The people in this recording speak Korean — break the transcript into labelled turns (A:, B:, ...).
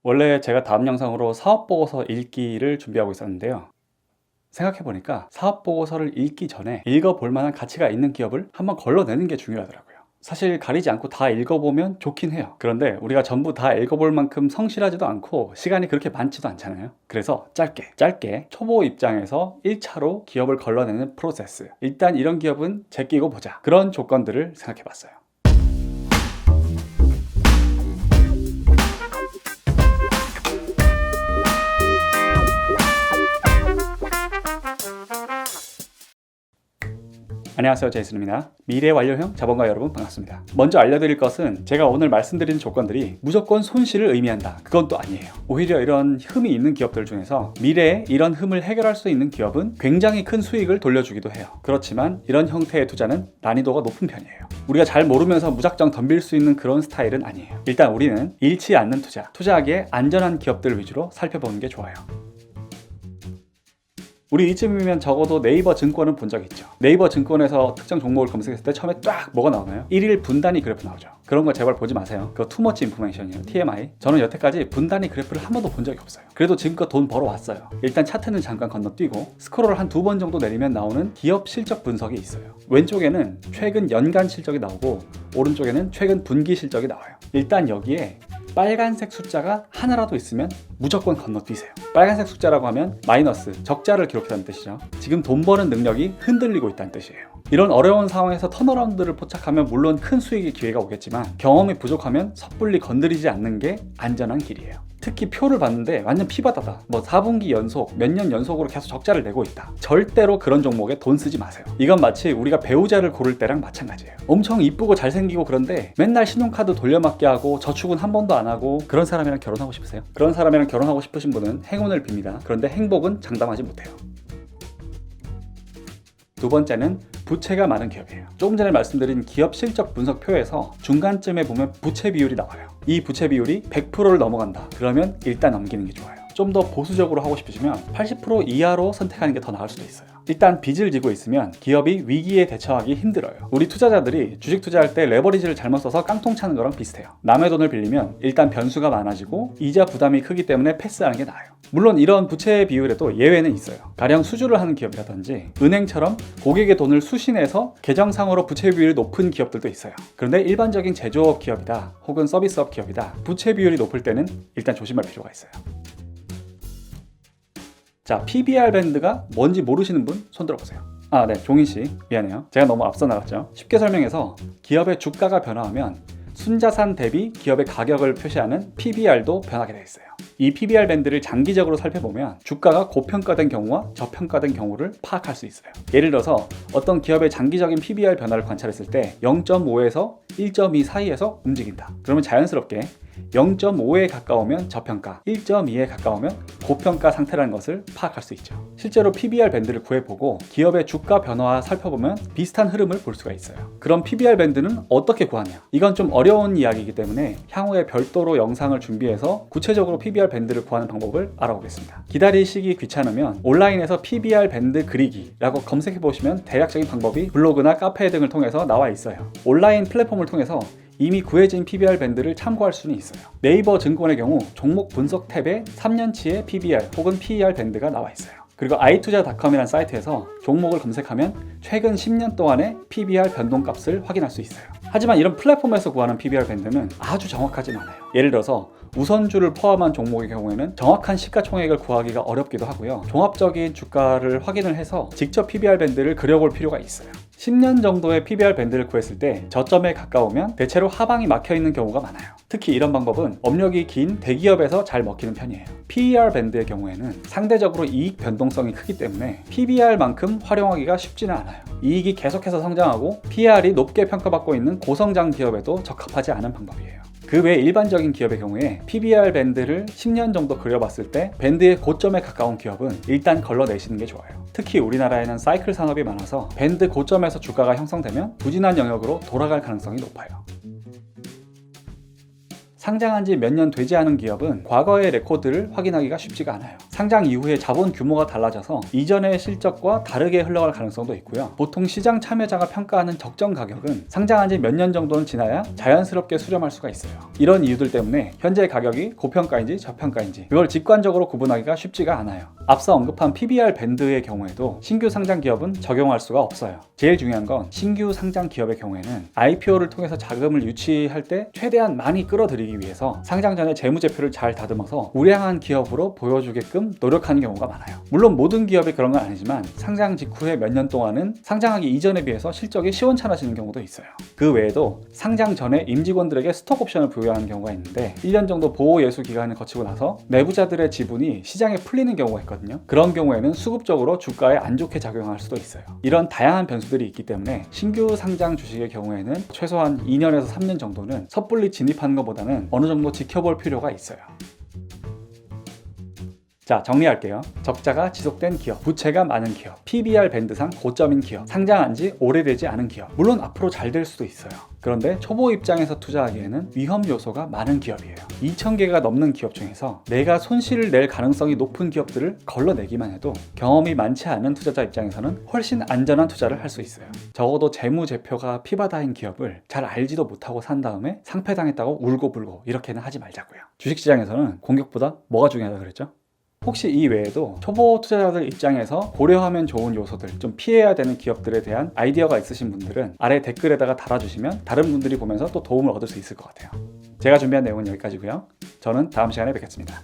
A: 원래 제가 다음 영상으로 사업보고서 읽기를 준비하고 있었는데요. 생각해보니까 사업보고서를 읽기 전에 읽어볼 만한 가치가 있는 기업을 한번 걸러내는 게 중요하더라고요. 사실 가리지 않고 다 읽어보면 좋긴 해요. 그런데 우리가 전부 다 읽어볼 만큼 성실하지도 않고 시간이 그렇게 많지도 않잖아요. 그래서 짧게 초보 입장에서 1차로 기업을 걸러내는 프로세스, 일단 이런 기업은 제끼고 보자, 그런 조건들을 생각해봤어요. 안녕하세요, 제이슨입니다. 미래 완료형 자본가 여러분 반갑습니다. 먼저 알려드릴 것은 제가 오늘 말씀드린 조건들이 무조건 손실을 의미한다, 그건 또 아니에요. 오히려 이런 흠이 있는 기업들 중에서 미래에 이런 흠을 해결할 수 있는 기업은 굉장히 큰 수익을 돌려주기도 해요. 그렇지만 이런 형태의 투자는 난이도가 높은 편이에요. 우리가 잘 모르면서 무작정 덤빌 수 있는 그런 스타일은 아니에요. 일단 우리는 잃지 않는 투자하기에 안전한 기업들 위주로 살펴보는 게 좋아요. 우리 이쯤이면 적어도 네이버 증권은 본 적 있죠. 네이버 증권에서 특정 종목을 검색했을 때 처음에 딱 뭐가 나오나요? 1일 분단위 그래프 나오죠. 그런 거 제발 보지 마세요. 그거 투머치 인포메이션이에요. TMI. 저는 여태까지 분단위 그래프를 한 번도 본 적이 없어요. 그래도 지금껏 돈 벌어왔어요. 일단 차트는 잠깐 건너뛰고 스크롤을 한 2번 정도 내리면 나오는 기업 실적 분석이 있어요. 왼쪽에는 최근 연간 실적이 나오고 오른쪽에는 최근 분기 실적이 나와요. 일단 여기에 빨간색 숫자가 하나라도 있으면 무조건 건너뛰세요. 빨간색 숫자라고 하면 마이너스, 적자를 기록한다는 뜻이죠. 지금 돈 버는 능력이 흔들리고 있다는 뜻이에요. 이런 어려운 상황에서 턴어라운드를 포착하면 물론 큰 수익의 기회가 오겠지만 경험이 부족하면 섣불리 건드리지 않는 게 안전한 길이에요. 특히 표를 봤는데 완전 피바다다, 4분기 연속, 몇 년 연속으로 계속 적자를 내고 있다, 절대로 그런 종목에 돈 쓰지 마세요. 이건 마치 우리가 배우자를 고를 때랑 마찬가지예요. 엄청 이쁘고 잘생기고 그런데 맨날 신용카드 돌려막기 하고 저축은 한 번도 안 하고, 그런 사람이랑 결혼하고 싶으세요? 그런 사람이랑 결혼하고 싶으신 분은 행운을 빕니다. 그런데 행복은 장담하지 못해요. 두 번째는 부채가 많은 기업이에요. 조금 전에 말씀드린 기업 실적 분석표에서 중간쯤에 보면 부채 비율이 나와요. 이 부채 비율이 100%를 넘어간다, 그러면 일단 넘기는 게 좋아요. 좀 더 보수적으로 하고 싶으시면 80% 이하로 선택하는 게 더 나을 수도 있어요. 일단 빚을 지고 있으면 기업이 위기에 대처하기 힘들어요. 우리 투자자들이 주식 투자할 때 레버리지를 잘못 써서 깡통 차는 거랑 비슷해요. 남의 돈을 빌리면 일단 변수가 많아지고 이자 부담이 크기 때문에 패스하는 게 나아요. 물론 이런 부채 비율에도 예외는 있어요. 가령 수주를 하는 기업이라든지 은행처럼 고객의 돈을 수신해서 계정상으로 부채 비율이 높은 기업들도 있어요. 그런데 일반적인 제조업 기업이다 혹은 서비스업 기업이다, 부채 비율이 높을 때는 일단 조심할 필요가 있어요. 자, PBR 밴드가 뭔지 모르시는 분 손 들어보세요. 네, 종인씨 미안해요. 제가 너무 앞서 나갔죠. 쉽게 설명해서 기업의 주가가 변화하면 순자산 대비 기업의 가격을 표시하는 PBR도 변하게 되어 있어요. 이 PBR 밴드를 장기적으로 살펴보면 주가가 고평가된 경우와 저평가된 경우를 파악할 수 있어요. 예를 들어서 어떤 기업의 장기적인 PBR 변화를 관찰했을 때 0.5에서 1.2 사이에서 움직인다, 그러면 자연스럽게 0.5에 가까우면 저평가, 1.2에 가까우면 고평가 상태라는 것을 파악할 수 있죠. 실제로 PBR 밴드를 구해보고 기업의 주가 변화와 살펴보면 비슷한 흐름을 볼 수가 있어요. 그럼 PBR 밴드는 어떻게 구하냐? 이건 좀 어려운 이야기이기 때문에 향후에 별도로 영상을 준비해서 구체적으로 PBR 밴드를 구하는 방법을 알아보겠습니다. 기다리시기 귀찮으면 온라인에서 PBR 밴드 그리기라고 검색해보시면 대략적인 방법이 블로그나 카페 등을 통해서 나와 있어요. 온라인 플랫폼을 통해서 이미 구해진 PBR 밴드를 참고할 수는 있어요. 네이버 증권의 경우 종목 분석 탭에 3년치의 PBR 혹은 PER 밴드가 나와 있어요. 그리고 i투자.com이라는 사이트에서 종목을 검색하면 최근 10년 동안의 PBR 변동값을 확인할 수 있어요. 하지만 이런 플랫폼에서 구하는 PBR 밴드는 아주 정확하진 않아요. 예를 들어서 우선주를 포함한 종목의 경우에는 정확한 시가총액을 구하기가 어렵기도 하고요. 종합적인 주가를 확인을 해서 직접 PBR 밴드를 그려볼 필요가 있어요. 10년 정도의 PBR 밴드를 구했을 때 저점에 가까우면 대체로 하방이 막혀있는 경우가 많아요. 특히 이런 방법은 업력이 긴 대기업에서 잘 먹히는 편이에요. PER 밴드의 경우에는 상대적으로 이익 변동성이 크기 때문에 PBR만큼 활용하기가 쉽지는 않아요. 이익이 계속해서 성장하고 PER이 높게 평가받고 있는 고성장 기업에도 적합하지 않은 방법이에요. 그 외 일반적인 기업의 경우에 PBR 밴드를 10년 정도 그려봤을 때 밴드의 고점에 가까운 기업은 일단 걸러내시는 게 좋아요. 특히 우리나라에는 사이클 산업이 많아서 밴드 고점에서 주가가 형성되면 부진한 영역으로 돌아갈 가능성이 높아요. 상장한 지 몇 년 되지 않은 기업은 과거의 레코드를 확인하기가 쉽지가 않아요. 상장 이후에 자본 규모가 달라져서 이전의 실적과 다르게 흘러갈 가능성도 있고요. 보통 시장 참여자가 평가하는 적정 가격은 상장한 지 몇 년 정도는 지나야 자연스럽게 수렴할 수가 있어요. 이런 이유들 때문에 현재 가격이 고평가인지 저평가인지 그걸 직관적으로 구분하기가 쉽지가 않아요. 앞서 언급한 PBR 밴드의 경우에도 신규 상장 기업은 적용할 수가 없어요. 제일 중요한 건 신규 상장 기업의 경우에는 IPO를 통해서 자금을 유치할 때 최대한 많이 끌어들이기 위해서 상장 전에 재무제표를 잘 다듬어서 우량한 기업으로 보여주게끔 노력하는 경우가 많아요. 물론 모든 기업이 그런 건 아니지만 상장 직후에 몇 년 동안은 상장하기 이전에 비해서 실적이 시원찮아지는 경우도 있어요. 그 외에도 상장 전에 임직원들에게 스톡 옵션을 부여하는 경우가 있는데 1년 정도 보호 예수 기간을 거치고 나서 내부자들의 지분이 시장에 풀리는 경우가 있거든요. 그런 경우에는 수급적으로 주가에 안 좋게 작용할 수도 있어요. 이런 다양한 변수들이 있기 때문에 신규 상장 주식의 경우에는 최소한 2년에서 3년 정도는 섣불리 진입하는 것보다는 어느 정도 지켜볼 필요가 있어요. 자, 정리할게요. 적자가 지속된 기업, 부채가 많은 기업, PBR 밴드상 고점인 기업, 상장한 지 오래되지 않은 기업. 물론 앞으로 잘 될 수도 있어요. 그런데 초보 입장에서 투자하기에는 위험 요소가 많은 기업이에요. 2,000개가 넘는 기업 중에서 내가 손실을 낼 가능성이 높은 기업들을 걸러내기만 해도 경험이 많지 않은 투자자 입장에서는 훨씬 안전한 투자를 할 수 있어요. 적어도 재무제표가 피바다인 기업을 잘 알지도 못하고 산 다음에 상패당했다고 울고불고 이렇게는 하지 말자고요. 주식시장에서는 공격보다 뭐가 중요하다고 그랬죠? 혹시 이 외에도 초보 투자자들 입장에서 고려하면 좋은 요소들, 좀 피해야 되는 기업들에 대한 아이디어가 있으신 분들은 아래 댓글에다가 달아주시면 다른 분들이 보면서 또 도움을 얻을 수 있을 것 같아요. 제가 준비한 내용은 여기까지고요. 저는 다음 시간에 뵙겠습니다.